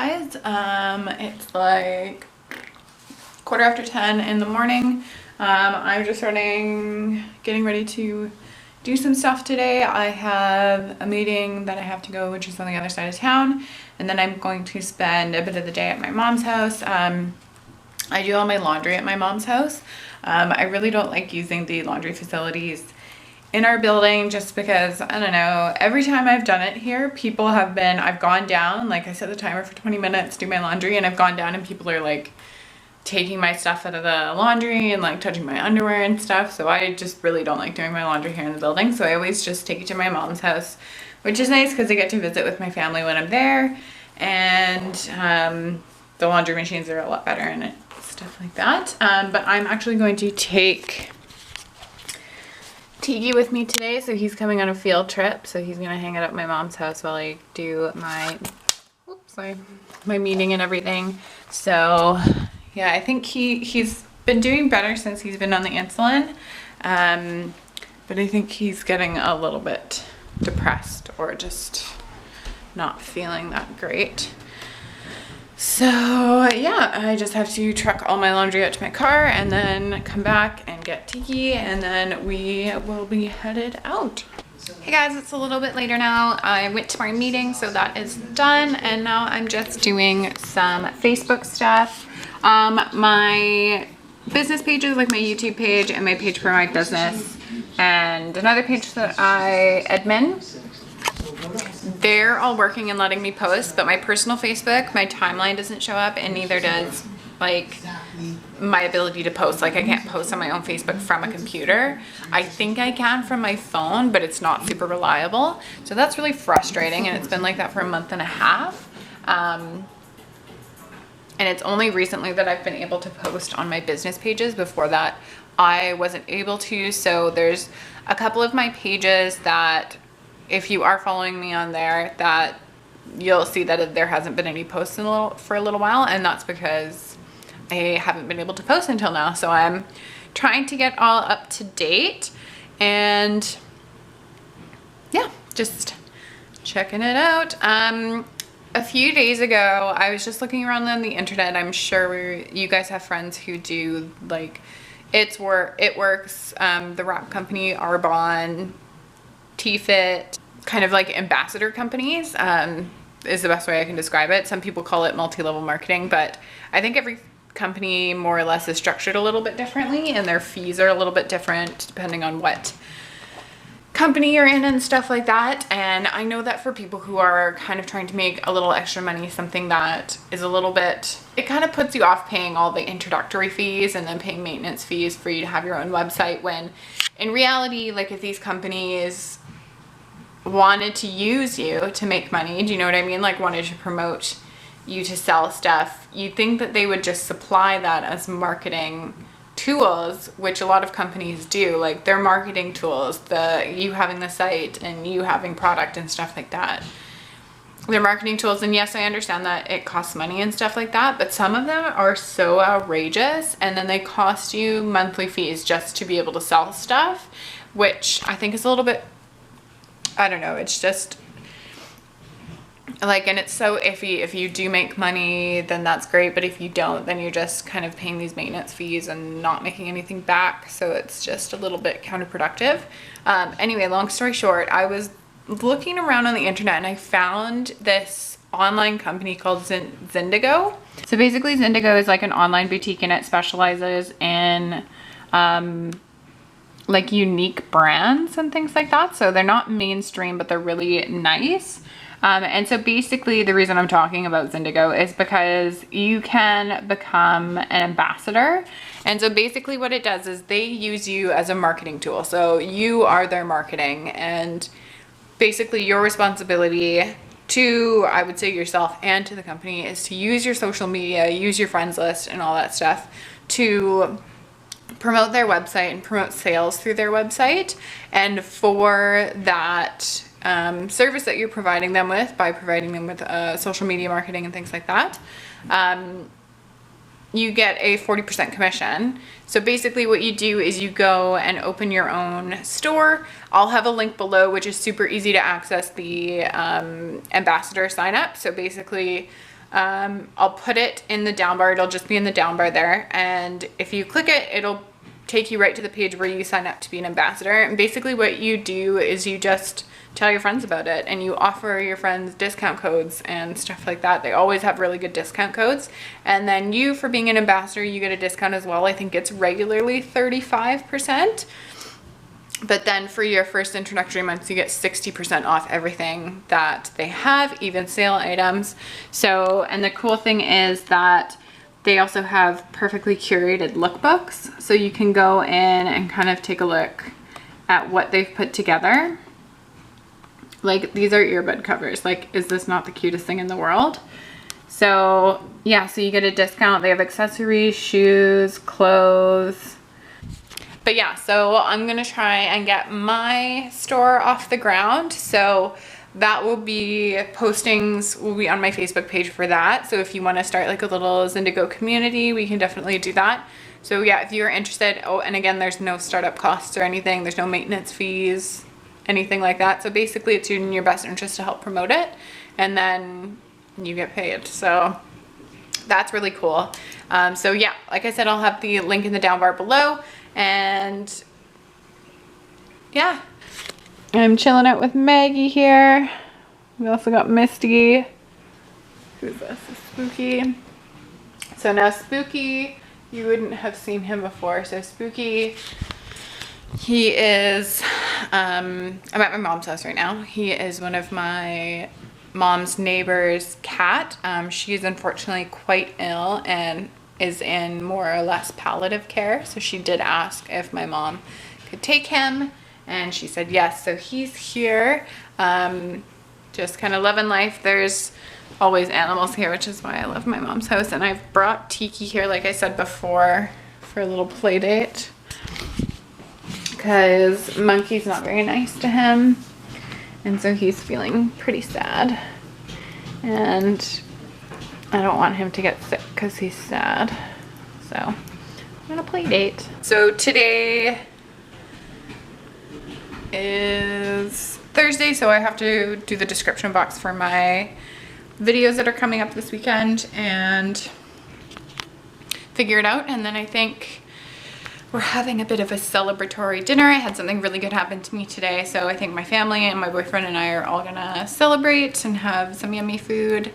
guys. It's like 10:15 in the morning. I'm just getting ready to do some stuff today. I have a meeting that I have to go, which is on the other side of town, and then I'm going to spend a bit of the day at my mom's house. I do all my laundry at my mom's house. I really don't like using the laundry facilities in our building just because, I don't know, every time I've done it here, I've gone down, like I set the timer for 20 minutes, do my laundry, and I've gone down and people are like taking my stuff out of the laundry and like touching my underwear and stuff. So I just really don't like doing my laundry here in the building. So I always just take it to my mom's house, which is nice because I get to visit with my family when I'm there. And the laundry machines are a lot better in it, stuff like that. But I'm actually going to take Tiki with me today, so he's coming on a field trip, so he's gonna hang out at my mom's house while I do my meeting and everything. So yeah, I think he's been doing better since he's been on the insulin, but I think he's getting a little bit depressed or just not feeling that great. So yeah, I just have to truck all my laundry out to my car and then come back and get Tiki, and then we will be headed out. Hey guys, it's a little bit later now. I went to my meeting, so that is done, and now I'm just doing some Facebook stuff. My business pages, like my YouTube page and my page for my business, and another page that I admin, they're all working and letting me post, but my personal Facebook, my timeline doesn't show up, and neither does like my ability to post. Like I can't post on my own Facebook from a computer. I think I can from my phone, but it's not super reliable. So that's really frustrating, and it's been like that for a month and a half. And it's only recently that I've been able to post on my business pages. Before that, I wasn't able to. So there's a couple of my pages that, if you are following me on there, that you'll see that there hasn't been any posts for a little while, and that's because I haven't been able to post until now. So I'm trying to get all up to date, and yeah, just checking it out. A few days ago, I was just looking around on the internet. I'm sure you guys have friends who do like It Works, the wrap company, Arbonne, T-Fit, kind of like ambassador companies, is the best way I can describe it. Some people call it multi-level marketing, but I think every company more or less is structured a little bit differently, and their fees are a little bit different depending on what company you're in and stuff like that. And I know that for people who are kind of trying to make a little extra money, something that is a little bit, it kind of puts you off paying all the introductory fees and then paying maintenance fees for you to have your own website, when in reality, like if these companies wanted to use you to make money, do you know what I mean? Like wanted to promote you to sell stuff, you'd think that they would just supply that as marketing tools, which a lot of companies do. Like their marketing tools, you having the site and you having product and stuff like that, their marketing tools. And yes, I understand that it costs money and stuff like that, but some of them are so outrageous, and then they cost you monthly fees just to be able to sell stuff, which I think is a little bit, I don't know, it's just like, and it's so iffy. If you do make money, then that's great, but if you don't, then you're just kind of paying these maintenance fees and not making anything back, so it's just a little bit counterproductive. Anyway, long story short, I was looking around on the internet and I found this online company called Zindigo. So basically Zindigo is like an online boutique, and it specializes in like unique brands and things like that. So they're not mainstream, but they're really nice. And so basically the reason I'm talking about Zindigo is because you can become an ambassador. And so basically what it does is they use you as a marketing tool. So you are their marketing, and basically your responsibility to, I would say, yourself and to the company is to use your social media, use your friends list and all that stuff to promote their website and promote sales through their website. And for that service that you're providing them with, by providing them with social media marketing and things like that, you get a 40% commission. So basically what you do is you go and open your own store. I'll have a link below, which is super easy to access the ambassador sign up. So basically I'll put it in the down bar. It'll just be in the down bar there. And if you click it, it'll take you right to the page where you sign up to be an ambassador. And basically what you do is you just tell your friends about it and you offer your friends discount codes and stuff like that. They always have really good discount codes. And then you, for being an ambassador, you get a discount as well. I think it's regularly 35%. But then for your first introductory months, you get 60% off everything that they have, even sale items. So, and the cool thing is that they also have perfectly curated lookbooks. So you can go in and kind of take a look at what they've put together. Like, these are earbud covers. Like, is this not the cutest thing in the world? So yeah, so you get a discount. They have accessories, shoes, clothes. But yeah, so I'm gonna try and get my store off the ground. So that will be, postings will be on my Facebook page for that. So if you wanna start like a little Zindigo community, we can definitely do that. So yeah, if you're interested, oh, and again, there's no startup costs or anything. There's no maintenance fees, anything like that. So basically it's in your best interest to help promote it, and then you get paid. So that's really cool. So yeah, like I said, I'll have the link in the down bar below. And yeah, I'm chilling out with Maggie here. We also got Misty. Who's this? Spooky. So now Spooky, you wouldn't have seen him before. So Spooky, he is, I'm at my mom's house right now. He is one of my mom's neighbor's cat. She's unfortunately quite ill and is in more or less palliative care. So she did ask if my mom could take him, and she said yes. So he's here, just kind of loving life. There's always animals here, which is why I love my mom's house. And I've brought Tiki here, like I said before, for a little play date, because Monkey's not very nice to him, and so he's feeling pretty sad, and I don't want him to get sick because he's sad. So I'm gonna play date. So today is Thursday, so I have to do the description box for my videos that are coming up this weekend and figure it out. And then I think we're having a bit of a celebratory dinner. I had something really good happen to me today, so I think my family and my boyfriend and I are all gonna celebrate and have some yummy food.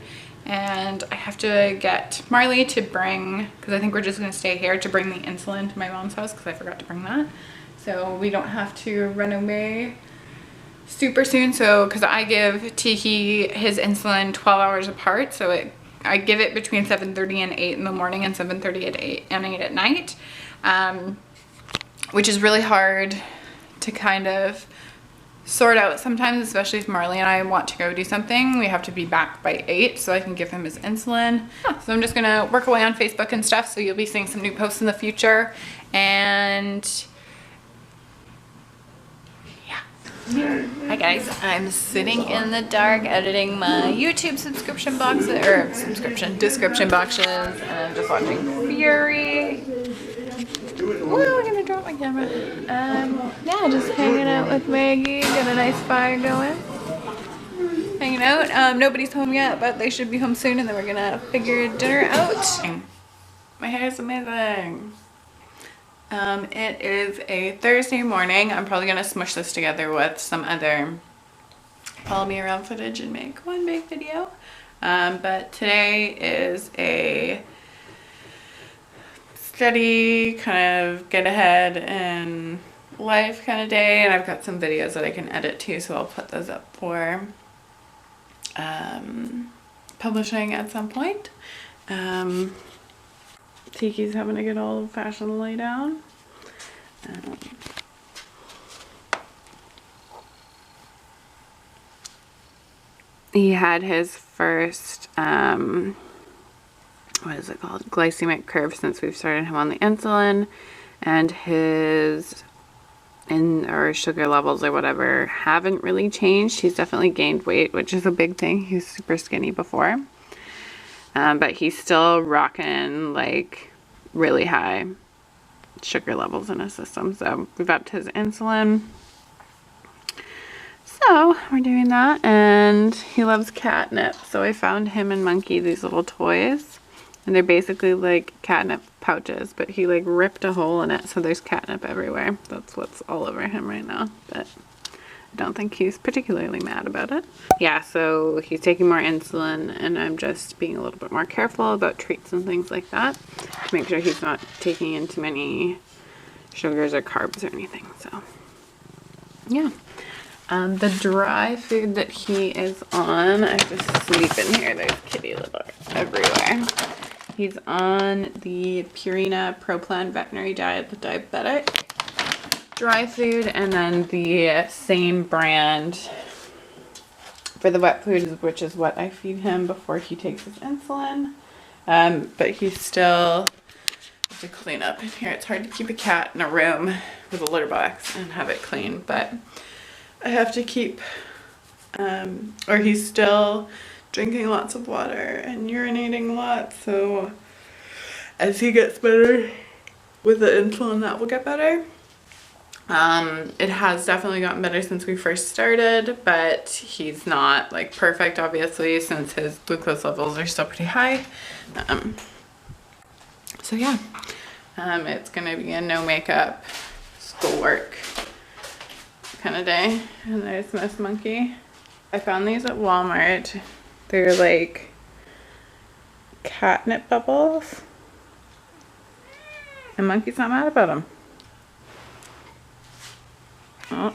And I have to get Marley to bring, because I think we're just gonna stay here, to bring the insulin to my mom's house, because I forgot to bring that. So we don't have to run away super soon. So, because I give Tiki his insulin 12 hours apart, so I give it between 7:30 and 8 in the morning and 7:30 at 8 and 8 at night, which is really hard to kind of sort out sometimes, especially if Marley and I want to go do something. We have to be back by 8 so I can give him his insulin. So I'm just gonna work away on Facebook and stuff, so you'll be seeing some new posts in the future. And yeah. Hi guys, I'm sitting in the dark editing my YouTube subscription boxes, or description boxes, and I'm just watching Fury. Ooh, I'm gonna drop my camera. Yeah, just hanging out with Maggie, got a nice fire going. Hanging out. Nobody's home yet, but they should be home soon, and then we're gonna figure dinner out. My hair is amazing. It is a Thursday morning. I'm probably gonna smush this together with some other follow me around footage and make one big video. But today is a steady kind of get ahead in life kind of day, and I've got some videos that I can edit too, so I'll put those up for publishing at some point. Tiki's having a good old fashioned lay down. He had his first what is it called, glycemic curve, since we've started him on the insulin, and his sugar levels or whatever haven't really changed. He's definitely gained weight, which is a big thing. He was super skinny before, but he's still rocking like really high sugar levels in his system. So we've upped his insulin. So So we're doing that, and he loves catnip, so I found him and Monkey these little toys, and they're basically like catnip pouches, but he like ripped a hole in it, so there's catnip everywhere. That's what's all over him right now, but I don't think he's particularly mad about it. Yeah, so he's taking more insulin, and I'm just being a little bit more careful about treats and things like that to make sure he's not taking in too many sugars or carbs or anything. So yeah, the dry food that he is on, I just sleep in here, there's kitty litter everywhere. He's on the Purina Pro Plan veterinary diet, the diabetic dry food, and then the same brand for the wet food, which is what I feed him before he takes his insulin. But he's still to clean up in here. It's hard to keep a cat in a room with a litter box and have it clean, but I have to keep, or he's still drinking lots of water and urinating a lot, so as he gets better with the insulin, that will get better. It has definitely gotten better since we first started, but he's not like perfect, obviously, since his glucose levels are still pretty high. So yeah, it's gonna be a no makeup schoolwork kind of day. And there's Miss Monkey. I found these at Walmart. They're like catnip bubbles, and Monkey's not mad about them. Oh.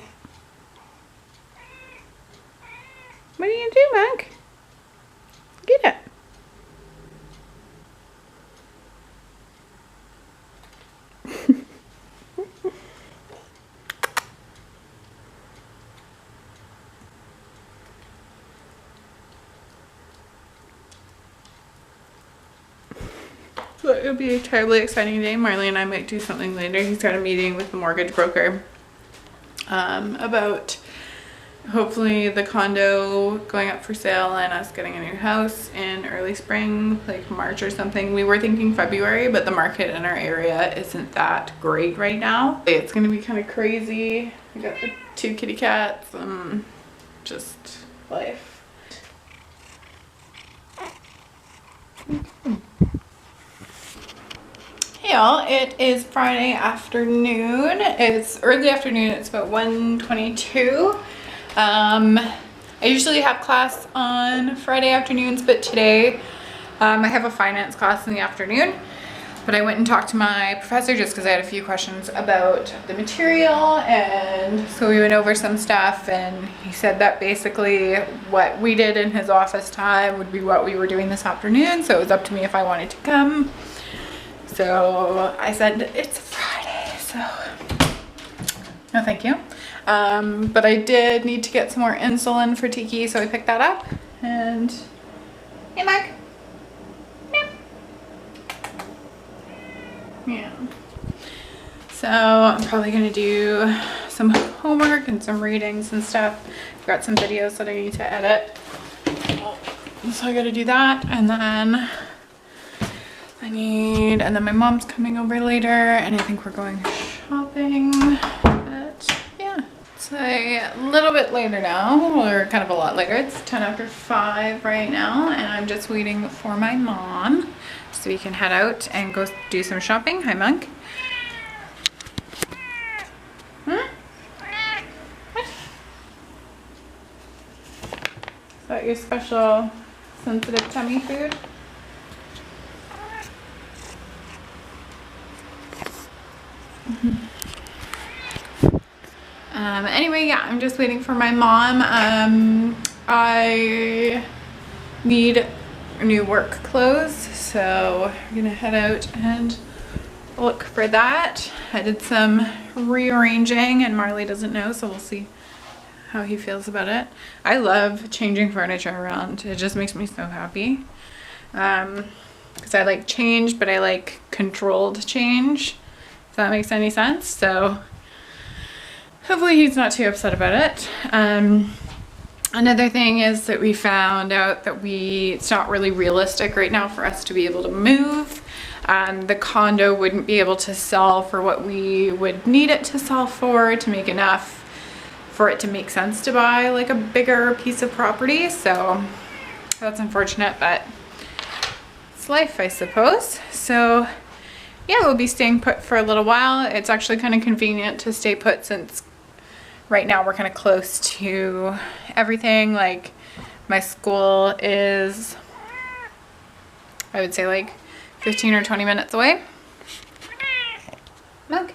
What do you do, Monk? Get it. So it would be a terribly exciting day. Marley and I might do something later. He's got a meeting with the mortgage broker about hopefully the condo going up for sale and us getting a new house in early spring, like March or something. We were thinking February, but the market in our area isn't that great right now. It's gonna be kind of crazy. We got the 2 kitty cats, just life. Hey y'all, it is Friday afternoon. It's early afternoon, it's about 1:22. I usually have class on Friday afternoons, but today I have a finance class in the afternoon. But I went and talked to my professor just because I had a few questions about the material, and so we went over some stuff, and he said that basically what we did in his office time would be what we were doing this afternoon, so it was up to me if I wanted to come. So I said, it's Friday, so no thank you. But I did need to get some more insulin for Tiki, so I picked that up. And hey, Mark. Yeah. So I'm probably gonna do some homework and some readings and stuff. I've got some videos that I need to edit, so I gotta do that, and then and then my mom's coming over later, and I think we're going shopping. But yeah, it's a little bit later now, or kind of a lot later. It's 10 after 5 right now, and I'm just waiting for my mom so we can head out and go do some shopping. Hi, Monk. Is that your special sensitive tummy food? Anyway, yeah, I'm just waiting for my mom. I need new work clothes, so I'm gonna head out and look for that. I did some rearranging, and Marley doesn't know, so we'll see how he feels about it. I love changing furniture around. It just makes me so happy. Because I like change, but I like controlled change, if that makes any sense. So hopefully he's not too upset about it. Another thing is that we found out that it's not really realistic right now for us to be able to move. The condo wouldn't be able to sell for what we would need it to sell for to make enough for it to make sense to buy like a bigger piece of property. So that's unfortunate, but it's life, I suppose. So yeah, we'll be staying put for a little while. It's actually kind of convenient to stay put since right now we're kind of close to everything. Like my school is, I would say like 15 or 20 minutes away. Milk.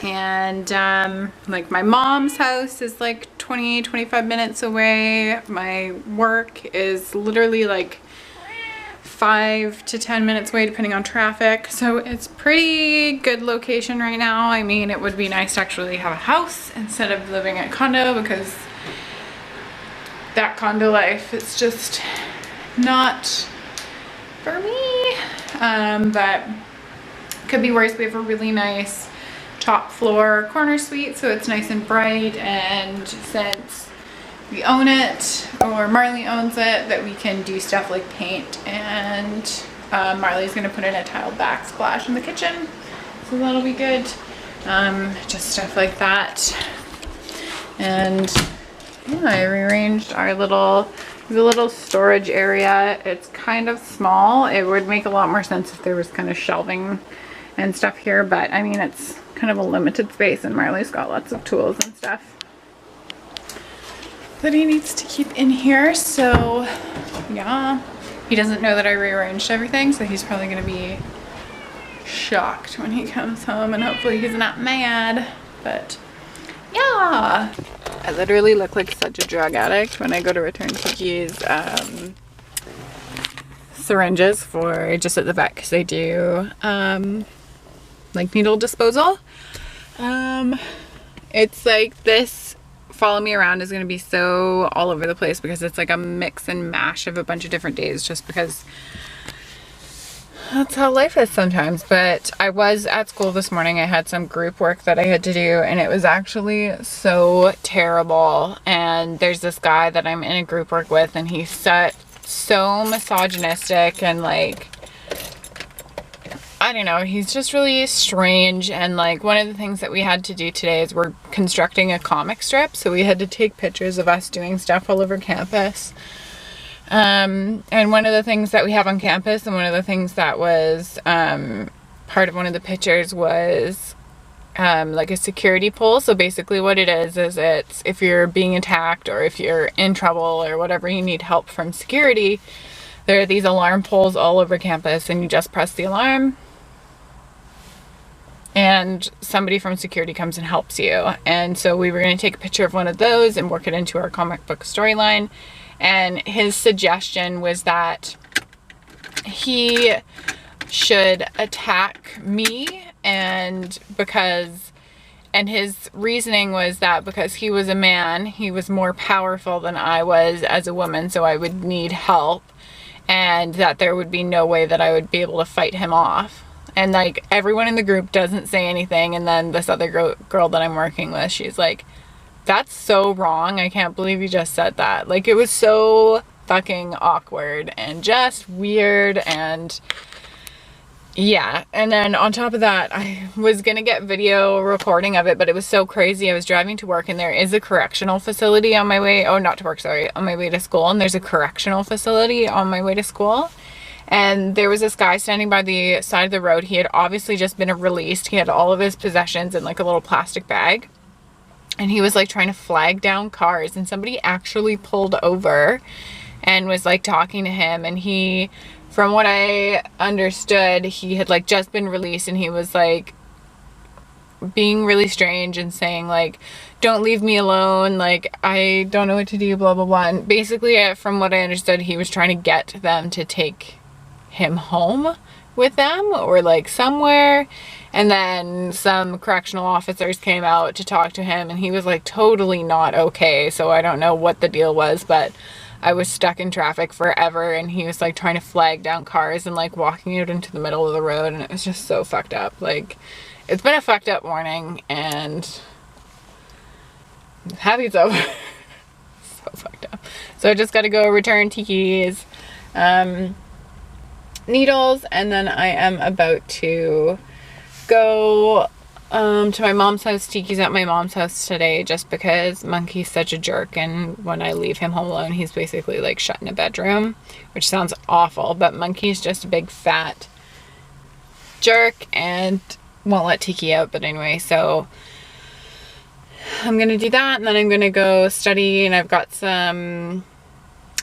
And like my mom's house is like 20-25 minutes away. My work is literally like 5 to 10 minutes away depending on traffic. So it's pretty good location right now. I mean, it would be nice to actually have a house instead of living in a condo, because that condo life, it's just not for me. But could be worse. We have a really nice top floor corner suite, so it's nice and bright, and since we own it, or Marley owns it, that we can do stuff like paint, and Marley's gonna put in a tiled backsplash in the kitchen, so that'll be good. Just stuff like that. And yeah, I rearranged our little storage area. It's kind of small. It would make a lot more sense if there was kind of shelving and stuff here, but I mean, it's kind of a limited space, and Marley's got lots of tools and stuff that he needs to keep in here. So yeah, he doesn't know that I rearranged everything, so he's probably gonna be shocked when he comes home, and hopefully he's not mad. But yeah, I literally look like such a drug addict when I go to return Tiki's syringes for just at the vet, because they do like needle disposal. It's like this follow me around is going to be so all over the place, because it's like a mix and mash of a bunch of different days, just because that's how life is sometimes. But I was at school this morning. I had some group work that I had to do, and it was actually so terrible. And there's this guy that I'm in a group work with, and he's so misogynistic, and like, I don't know, he's just really strange. And like, one of the things that we had to do today is we're constructing a comic strip, so we had to take pictures of us doing stuff all over campus. And one of the things that we have on campus, and one of the things that was part of one of the pictures, was like a security pole. So basically what it is it's if you're being attacked, or if you're in trouble, or whatever, you need help from security, there are these alarm poles all over campus, and you just press the alarm and somebody from security comes and helps you. And so we were going to take a picture of one of those and work it into our comic book storyline. And his suggestion was that he should attack me, and his reasoning was that because he was a man, he was more powerful than I was as a woman, so I would need help, and that there would be no way that I would be able to fight him off. And like, everyone in the group doesn't say anything, and then this other girl that I'm working with, she's like, that's so wrong, I can't believe you just said that. Like, it was so fucking awkward and just weird. And yeah, and then on top of that, I was gonna get video recording of it, but it was so crazy. I was driving to work, and there is a correctional facility on my way, not to work, sorry, on my way to school, and there's a correctional facility on my way to school. And there was this guy standing by the side of the road. He had obviously just been released. He had all of his possessions in like a little plastic bag, and he was like trying to flag down cars, and somebody actually pulled over and was like talking to him. And he, from what I understood, he had like just been released, and he was like being really strange and saying like, don't leave me alone, like I don't know what to do, blah blah blah. And basically, from what I understood, he was trying to get them to take him home with them, or like somewhere. And then some correctional officers came out to talk to him, and he was like totally not okay. So I don't know what the deal was, but I was stuck in traffic forever, and he was like trying to flag down cars and like walking out into the middle of the road, and it was just so fucked up. Like, it's been a fucked up morning, and I'm happy it's over. So fucked up. So I just got to go return Tiki's needles, and then I am about to go to my mom's house. Tiki's at my mom's house today just because Monkey's such a jerk, and when I leave him home alone, he's basically like shut in a bedroom, which sounds awful, but Monkey's just a big fat jerk and won't let Tiki out. But anyway, so I'm gonna do that, and then I'm gonna go study, and I've got some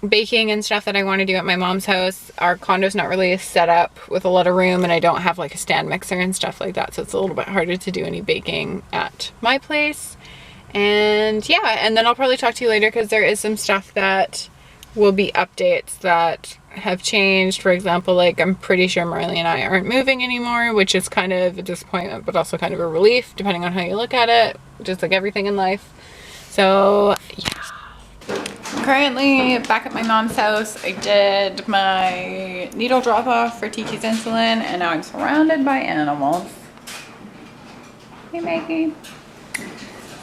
baking and stuff that I want to do at my mom's house. Our condo's not really set up with a lot of room, and I don't have like a stand mixer and stuff like that, so it's a little bit harder to do any baking at my place. And yeah, and then I'll probably talk to you later because there is some stuff that will be updates that have changed. For example, like I'm pretty sure Marley and I aren't moving anymore, which is kind of a disappointment but also kind of a relief depending on how you look at it, just like everything in life. So yeah, currently back at my mom's house. I did my needle drop off for Tiki's insulin, and now I'm surrounded by animals. Hey Maggie.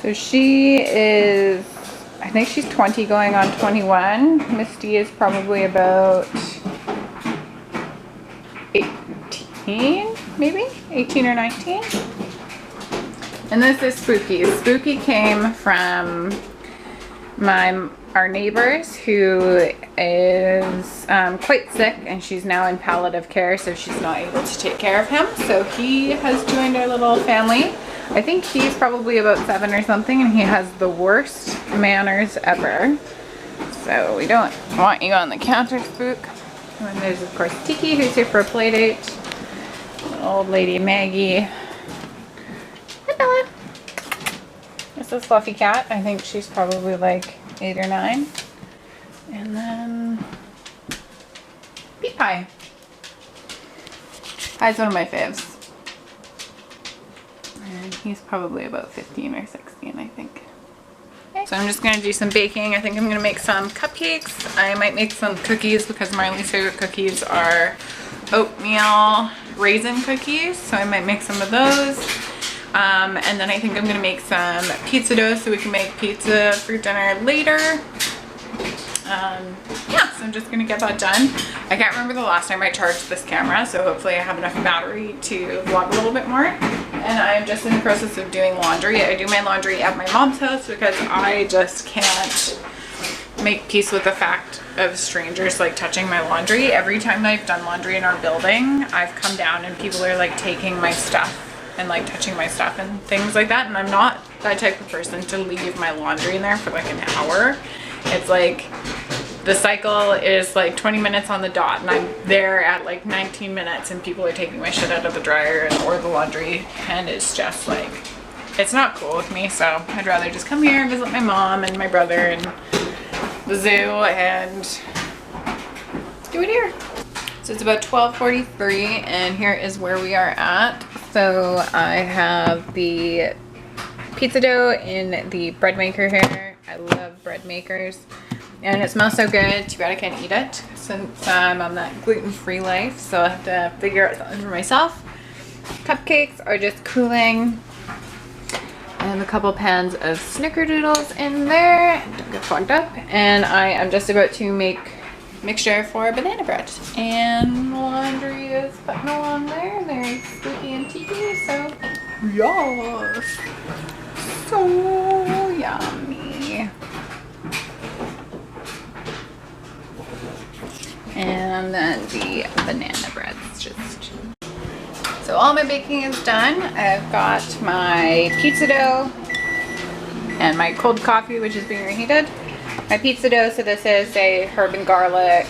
So she is, I think she's 20 going on 21. Misty is probably about 18, maybe 18 or 19. And this is Spooky. Spooky came from our neighbors, who is quite sick, and she's now in palliative care, so she's not able to take care of him. So he has joined our little family. I think he's probably about 7 or something, and he has the worst manners ever. So we don't want you on the counter, Spook. And then there's of course Tiki, who's here for a play date. Old lady Maggie. Hi Bella. This is Fluffy Cat. I think she's probably like 8 or 9. And then Pie. Pie's one of my faves. And he's probably about 15 or 16, I think. Okay. So I'm just going to do some baking. I think I'm going to make some cupcakes. I might make some cookies because Marley's favorite cookies are oatmeal raisin cookies. So I might make some of those. And then I think I'm going to make some pizza dough so we can make pizza for dinner later. Yeah, so I'm just going to get that done. I can't remember the last time I charged this camera, so hopefully I have enough battery to vlog a little bit more. And I'm just in the process of doing laundry. I do my laundry at my mom's house because I just can't make peace with the fact of strangers like touching my laundry. Every time I've done laundry in our building, I've come down and people are like taking my stuff and like touching my stuff and things like that, and I'm not that type of person to leave my laundry in there for like an hour. It's like the cycle is like 20 minutes on the dot, and I'm there at like 19 minutes and people are taking my shit out of the dryer or the laundry, and it's just like, it's not cool with me. So I'd rather just come here and visit my mom and my brother and the zoo and do it here. So it's about 12:43 and here is where we are at. So I have the pizza dough in the bread maker here. I love bread makers. And it smells so good. Too bad I can't eat it since I'm on that gluten-free life. So I have to figure out something for myself. Cupcakes are just cooling. I have a couple pans of snickerdoodles in there. Don't get fogged up. And I am just about to make mixture for banana bread. And laundry is putting along there. There's Spooky and Tiki. So, yes. So yummy. And then the banana bread's just... So all my baking is done. I've got my pizza dough and my cold coffee, which is being reheated. My pizza dough, so this is a herb and garlic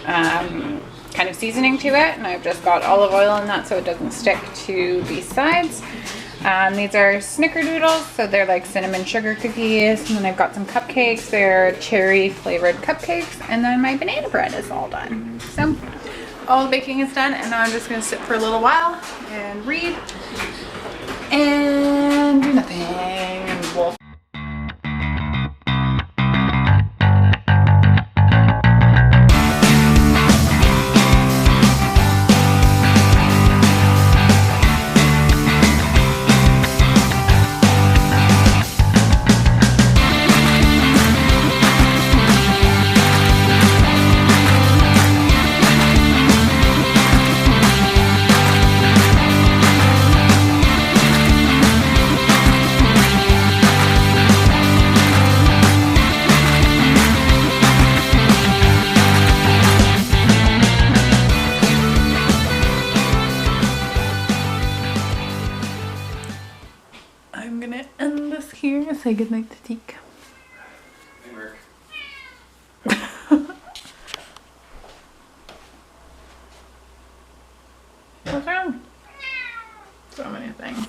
kind of seasoning to it, and I've just got olive oil in that so it doesn't stick to the sides. These are snickerdoodles, so they're like cinnamon sugar cookies, and then I've got some cupcakes. They're cherry flavored cupcakes, and then my banana bread is all done. So all the baking is done, and now I'm just going to sit for a little while and read and do nothing, and we'll I'm gonna end this here and say goodnight to Teak. Hey, Merc. What's wrong? So many things.